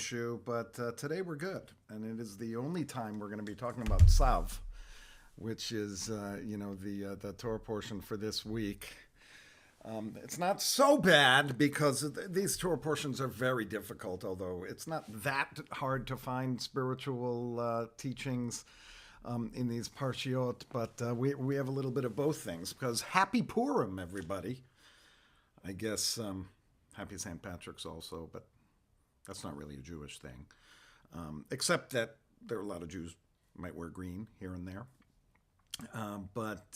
issue, but today we're good. And it is the only time we're going to be talking about Tzav, which is, the Torah portion for this week. It's not so bad because these Torah portions are very difficult, although it's not that hard to find spiritual teachings in these parshiot, but we have a little bit of both things, because Happy Purim, everybody. I guess Happy St. Patrick's also, but that's not really a Jewish thing, except that there are a lot of Jews who might wear green here and there. But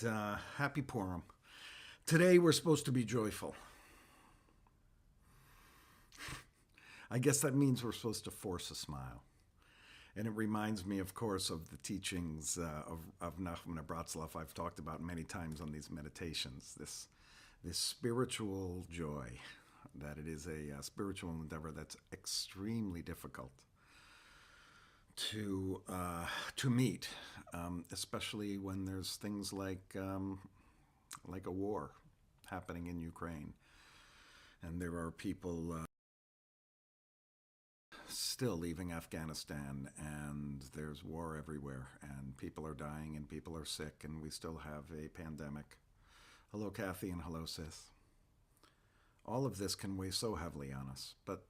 Happy Purim. Today we're supposed to be joyful. I guess that means we're supposed to force a smile. And it reminds me, of course, of the teachings of Nachman of Bratslav I've talked about many times on these meditations, this spiritual joy, that it is a spiritual endeavor that's extremely difficult to meet, especially when there's things like a war happening in Ukraine, and there are people still leaving Afghanistan, and there's war everywhere, and people are dying, and people are sick, and we still have a pandemic. Hello, Kathy, and hello, Sis. All of this can weigh so heavily on us, but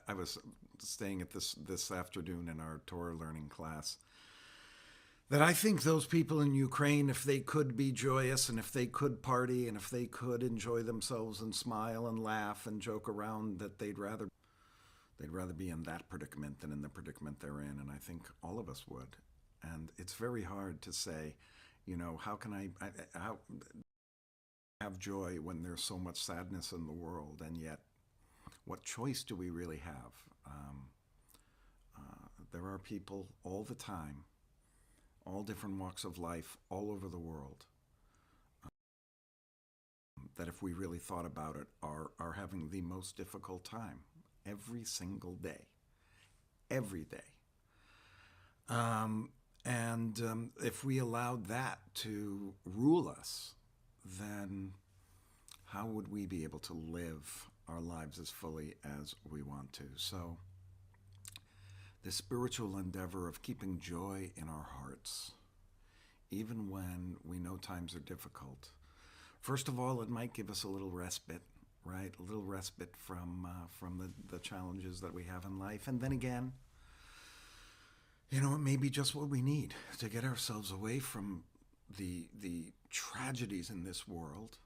I was staying at this afternoon in our Torah learning class, that I think those people in Ukraine, if they could be joyous, and if they could party, and if they could enjoy themselves and smile and laugh and joke around, that they'd rather be in that predicament than in the predicament they're in, and I think all of us would. And it's very hard to say, how can I have joy when there's so much sadness in the world, and yet what choice do we really have? There are people all the time, all different walks of life, all over the world, that if we really thought about it, are having the most difficult time every single day, every day. And if we allowed that to rule us, then how would we be able to live our lives as fully as we want to? So the spiritual endeavor of keeping joy in our hearts, even when we know times are difficult. First of all, it might give us a little respite, right? A little respite from the challenges that we have in life. And then again, it may be just what we need to get ourselves away from the tragedies in this world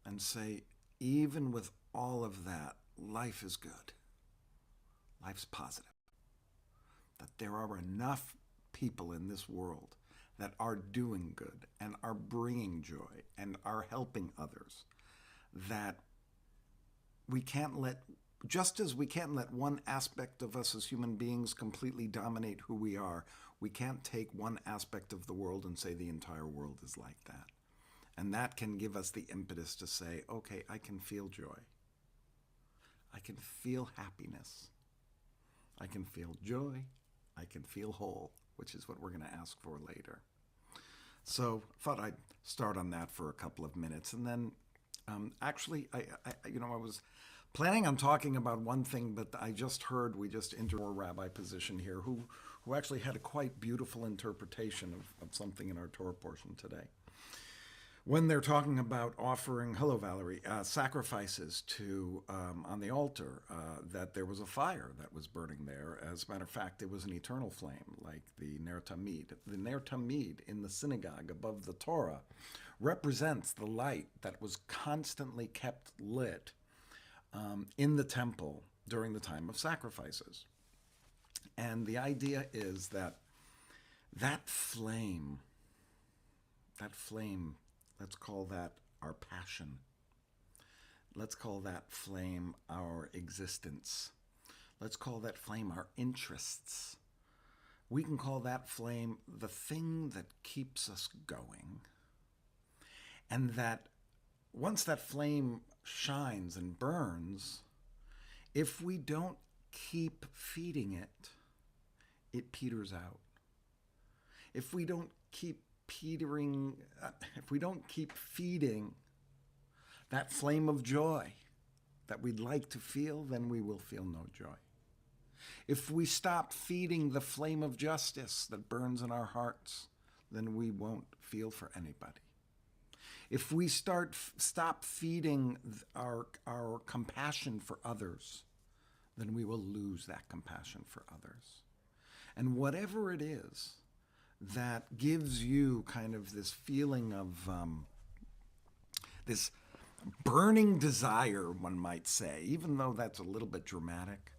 and say, even with all of that, life is good. Life's positive. That there are enough people in this world that are doing good and are bringing joy and are helping others, that we can't let, just as we can't let one aspect of us as human beings completely dominate who we are, we can't take one aspect of the world and say the entire world is like that. And that can give us the impetus to say, okay, I can feel joy. I can feel happiness. I can feel joy. I can feel whole, which is what we're going to ask for later. So I thought I'd start on that for a couple of minutes. And then I was planning on talking about one thing, but I just heard we just entered a rabbi position here who actually had a quite beautiful interpretation of something in our Torah portion today. When they're talking about offering, hello Valerie, sacrifices to on the altar, that there was a fire that was burning there. As a matter of fact, it was an eternal flame, like the Ner Tamid. The Ner Tamid in the synagogue above the Torah represents the light that was constantly kept lit in the temple during the time of sacrifices. And the idea is that flame, let's call that our passion. Let's call that flame our existence. Let's call that flame our interests. We can call that flame the thing that keeps us going. And that once that flame shines and burns, if we don't keep feeding it, it peters out. If we don't keep if we don't keep feeding that flame of joy, that we'd like to feel, then we will feel no joy. If we stop feeding the flame of justice that burns in our hearts, then we won't feel for anybody. If we stop feeding our compassion for others, then we will lose that compassion for others. And whatever it is that gives you kind of this feeling of this burning desire, one might say, even though that's a little bit dramatic,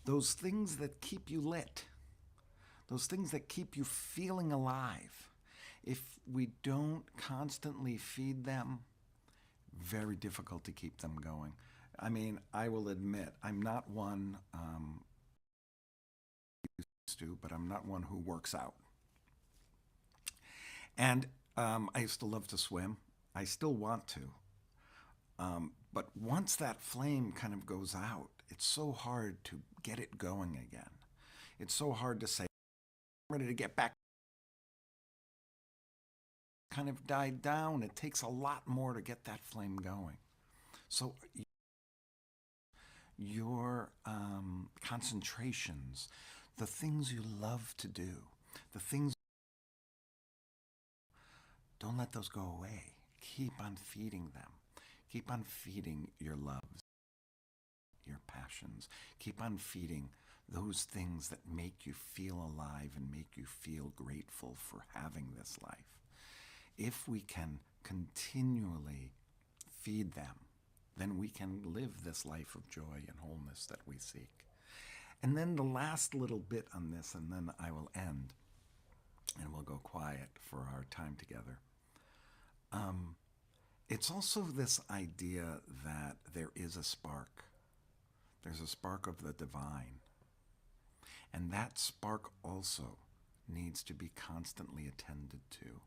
those things that keep you lit, those things that keep you feeling alive, if we don't constantly feed them, very difficult to keep them going. I mean, I will admit, I'm not one, but I'm not one who works out. And I used to love to swim. I still want to. But once that flame kind of goes out, it's so hard to get it going again. It's so hard to say, I'm ready to get back. Kind of died down. It takes a lot more to get that flame going. So your concentrations, the things you love to do, the things, don't let those go away. Keep on feeding them. Keep on feeding your loves, your passions. Keep on feeding those things that make you feel alive and make you feel grateful for having this life. If we can continually feed them, then we can live this life of joy and wholeness that we seek. And then the last little bit on this, and then I will end, and we'll go quiet for our time together. It's also this idea that there is a spark. There's a spark of the divine. And that spark also needs to be constantly attended to.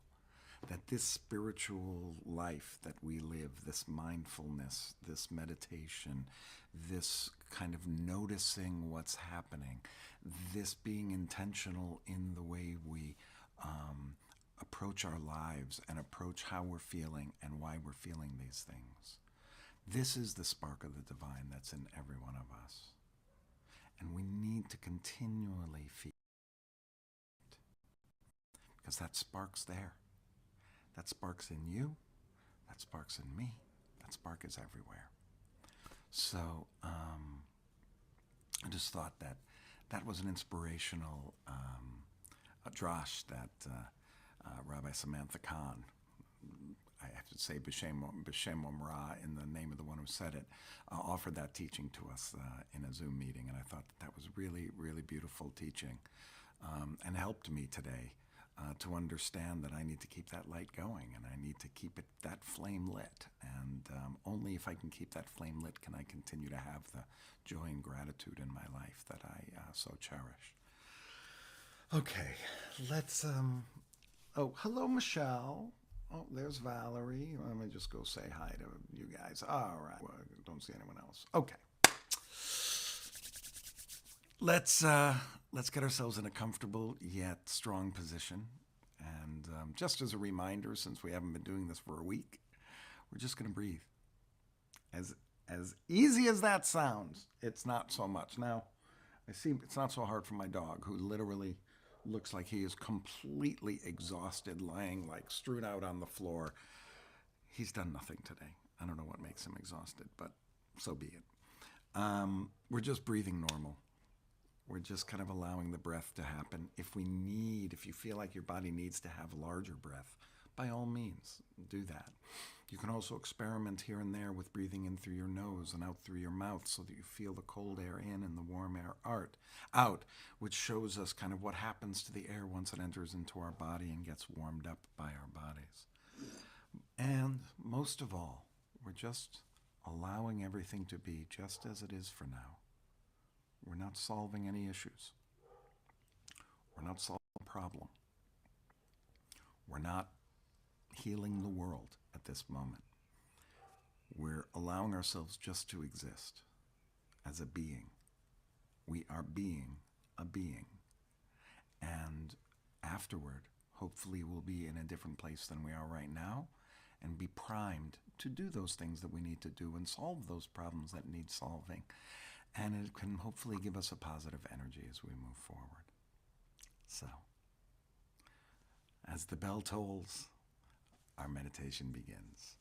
That this spiritual life that we live, this mindfulness, this meditation, this kind of noticing what's happening, this being intentional in the way we approach our lives and approach how we're feeling and why we're feeling these things. This is the spark of the divine that's in every one of us. And we need to continually feed it, because that spark's there. That spark's in you. That spark's in me. That spark is everywhere. So I just thought that that was an inspirational drash that Rabbi Samantha Khan, I have to say B'Shem Omra in the name of the one who said it, offered that teaching to us in a Zoom meeting. And I thought that was really, really beautiful teaching and helped me today to understand that I need to keep that light going and I need to keep that flame lit. And only if I can keep that flame lit can I continue to have the joy and gratitude in my life that I so cherish. Okay, let's... Oh, hello, Michelle. Oh, there's Valerie. Let me just go say hi to you guys. All right. Well, don't see anyone else. Okay. Let's get ourselves in a comfortable yet strong position. And just as a reminder, since we haven't been doing this for a week, we're just going to breathe. As easy as that sounds, it's not so much. Now, I see it's not so hard for my dog, who literally looks like he is completely exhausted, lying like strewn out on the floor. He's done nothing today. I don't know what makes him exhausted, but so be it. We're just breathing normal. We're just kind of allowing the breath to happen. If you feel like your body needs to have a larger breath, by all means, do that. You can also experiment here and there with breathing in through your nose and out through your mouth so that you feel the cold air in and the warm air out, which shows us kind of what happens to the air once it enters into our body and gets warmed up by our bodies. And most of all, we're just allowing everything to be just as it is for now. We're not solving any issues. We're not solving a problem. We're not healing the world at this moment. We're allowing ourselves just to exist as a being. We are being a being. And afterward, hopefully we'll be in a different place than we are right now. and be primed to do those things that we need to do and solve those problems that need solving. And it can hopefully give us a positive energy as we move forward. So, as the bell tolls, our meditation begins.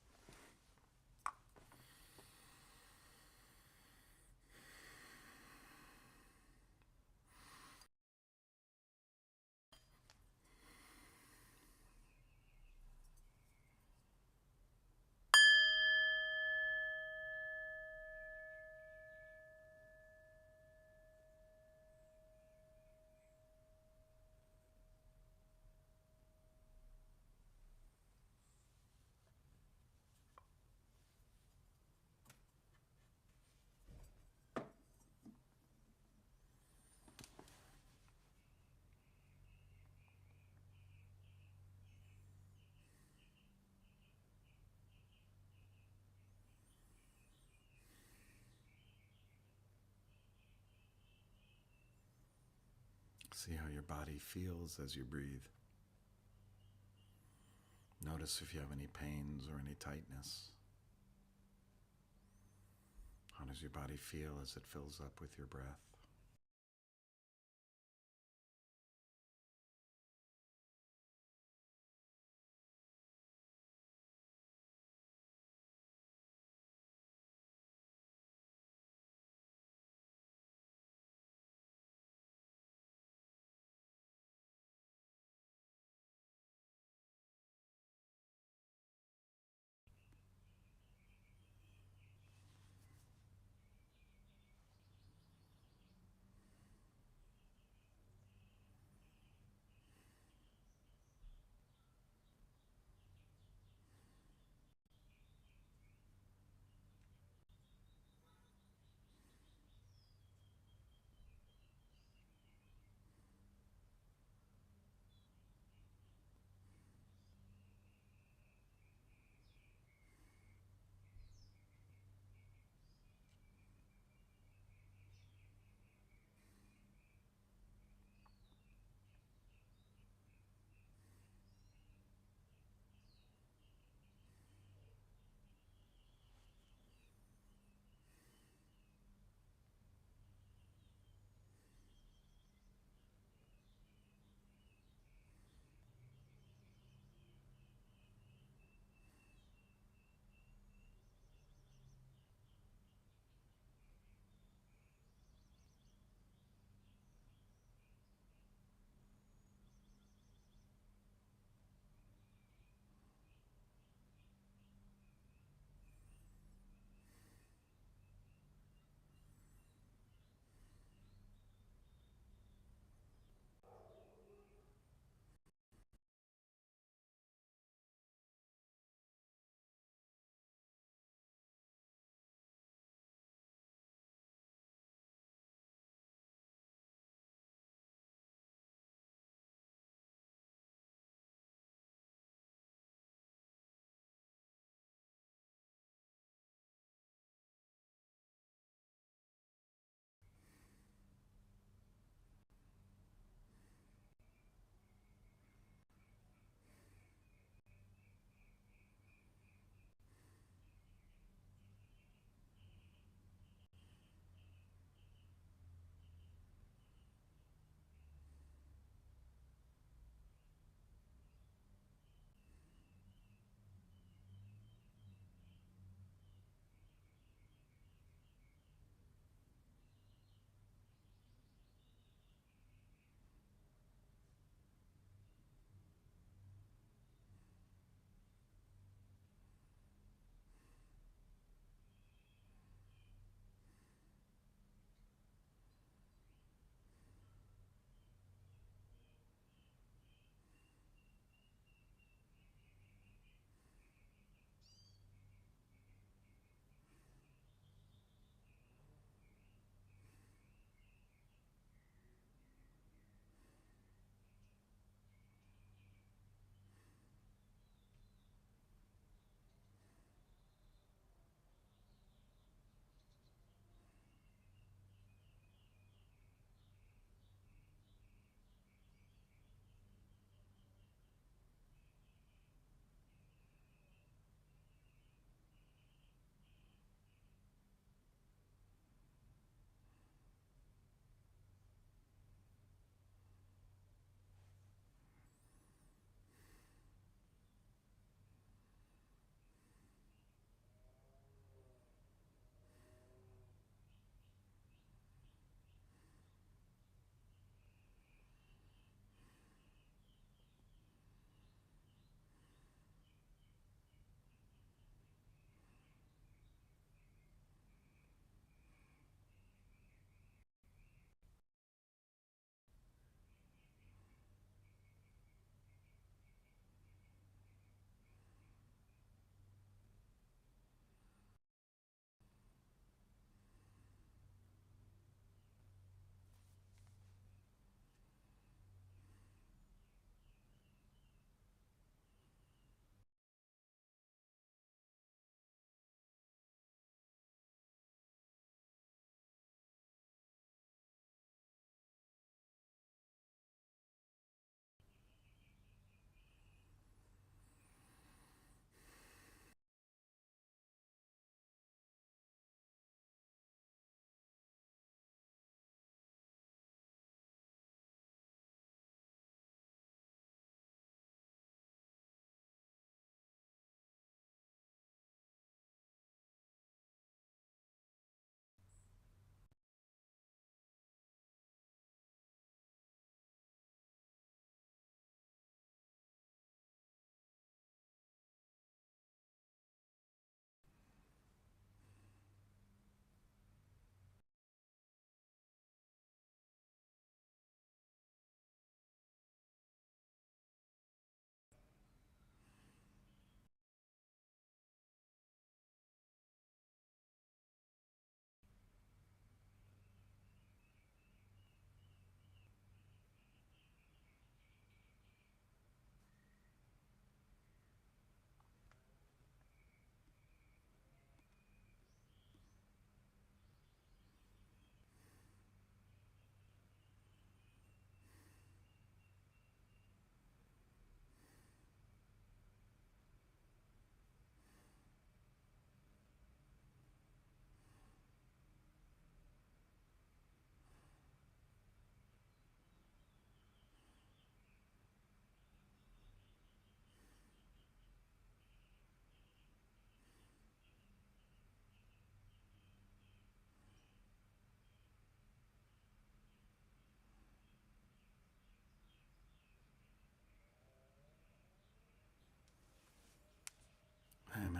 See how your body feels as you breathe. Notice if you have any pains or any tightness. How does your body feel as it fills up with your breath?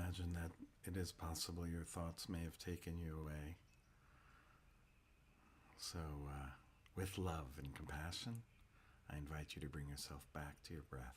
imagine that it is possible your thoughts may have taken you away. So, with love and compassion, I invite you to bring yourself back to your breath.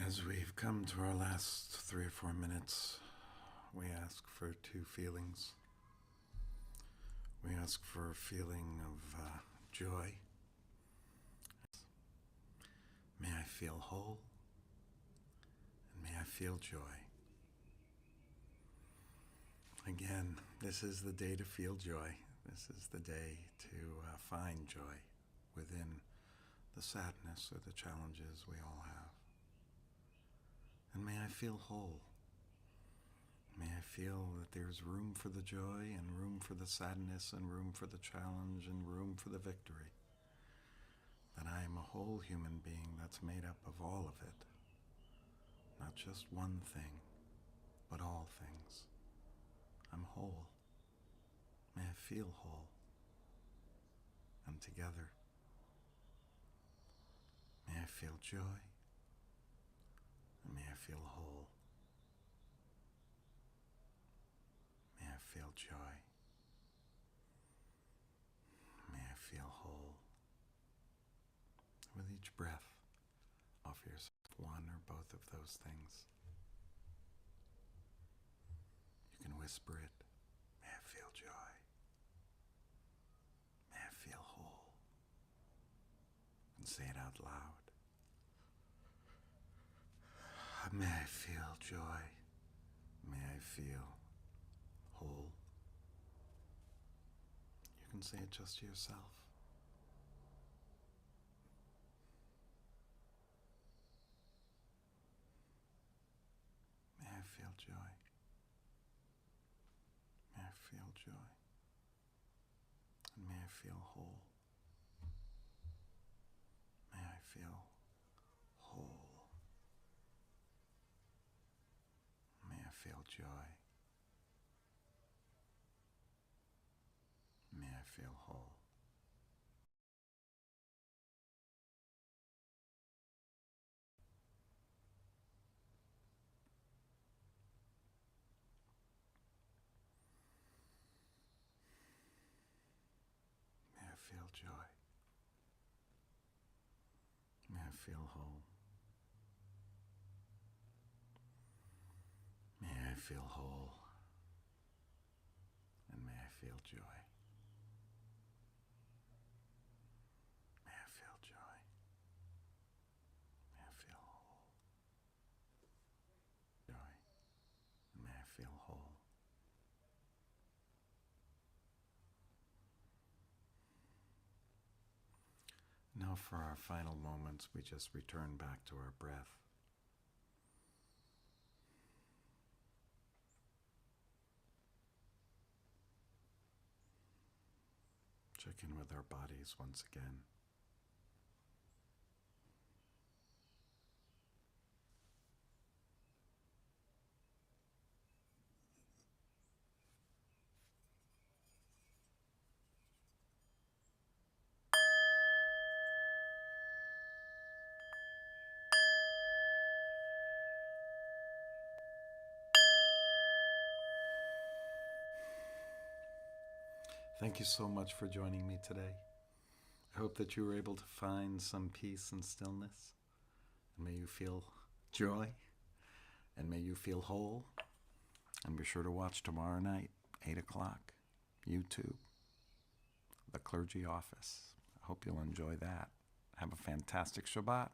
As we've come to our last 3 or 4 minutes, we ask for 2 feelings. We ask for a feeling of joy. May I feel whole, and may I feel joy. Again, this is the day to feel joy. This is the day to find joy within the sadness or the challenges we all have. And may I feel whole. May I feel that there's room for the joy and room for the sadness and room for the challenge and room for the victory. That I am a whole human being that's made up of all of it. Not just one thing, but all things. I'm whole. May I feel whole. And together, may I feel joy, and may I feel whole. May I feel joy. May I feel whole. With each breath, offer yourself one or both of those things. You can whisper it. May I feel joy. May I feel whole. And say it out loud. May I feel joy. May I feel whole. You can say it just to yourself. May I feel joy. May I feel joy. And may I feel whole. May I feel whole. May I feel joy. May I feel whole. May I feel joy. May I feel whole. May I feel whole. And may I feel joy. May I feel joy. May I feel whole. Joy. And may I feel whole. Now for our final moments, we just return back to our breath. Check in with our bodies once again. Thank you so much for joining me today. I hope that you were able to find some peace and stillness. And may you feel joy. And may you feel whole. And be sure to watch tomorrow night, 8 o'clock, YouTube, The Clergy Office. I hope you'll enjoy that. Have a fantastic Shabbat.